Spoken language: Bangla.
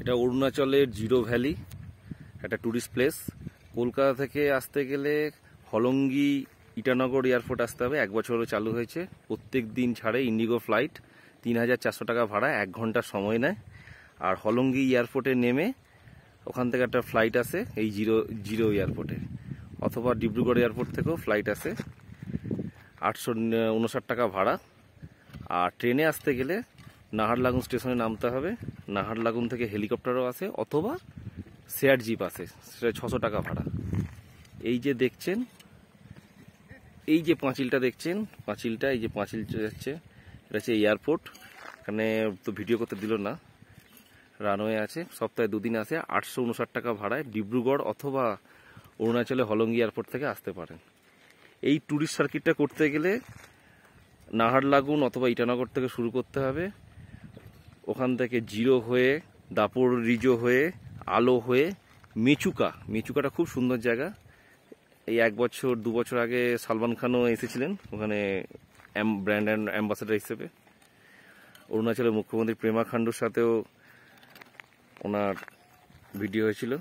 এটা অরুণাচলের জিরো ভ্যালি, একটা ট্যুরিস্ট প্লেস। কলকাতা থেকে আসতে গেলে হলঙ্গি ইটানগর এয়ারপোর্ট আসতে হবে। 1 বছর চালু হয়েছে, প্রত্যেক দিন ছাড়ে ইন্ডিগো ফ্লাইট। 3400 টাকা ভাড়া, 1 ঘন্টা সময় নেয়। আর হলঙ্গি এয়ারপোর্টে নেমে ওখান থেকে একটা ফ্লাইট আসে এই জিরো এয়ারপোর্টে, অথবা ডিব্রুগড় এয়ারপোর্ট থেকেও ফ্লাইট আসে। 859 টাকা ভাড়া। আর ট্রেনে আসতে গেলে নাহারলাগুন স্টেশনে নামতে হবে। নাহারলাগুন থেকে হেলিকপ্টারও আসে, অথবা শেয়ার জিপ আসে, সেটা 600 টাকা ভাড়া। এই যে দেখছেন, এই যে পাঁচিলটা দেখছেন, পাঁচিলটা, এই যে পাঁচিল যাচ্ছে, এটা হচ্ছে এয়ারপোর্ট। এখানে তো ভিডিও করতে দিল না, রানওয়ে আছে। সপ্তাহে 2 দিন আসে। 859 টাকা ভাড়ায় ডিব্রুগড় অথবা অরুণাচলে হলঙ্গি এয়ারপোর্ট থেকে আসতে পারেন। এই ট্যুরিস্ট সার্কিটটা করতে গেলে নাহারলাগুন অথবা ইটানগর থেকে শুরু করতে হবে। ওখান থেকে জিরো হয়ে, দাপর রিজো হয়ে, আলো হয়ে মেচুকাটা খুব সুন্দর জায়গা। এই 1-2 বছর আগে সালমান খানও এসেছিলেন ওখানে ব্র্যান্ড অ্যাম্বাসেডার হিসেবে। অরুণাচলের মুখ্যমন্ত্রী পেমা খান্ডুর সাথেও ওনার ভিডিও হয়েছিল।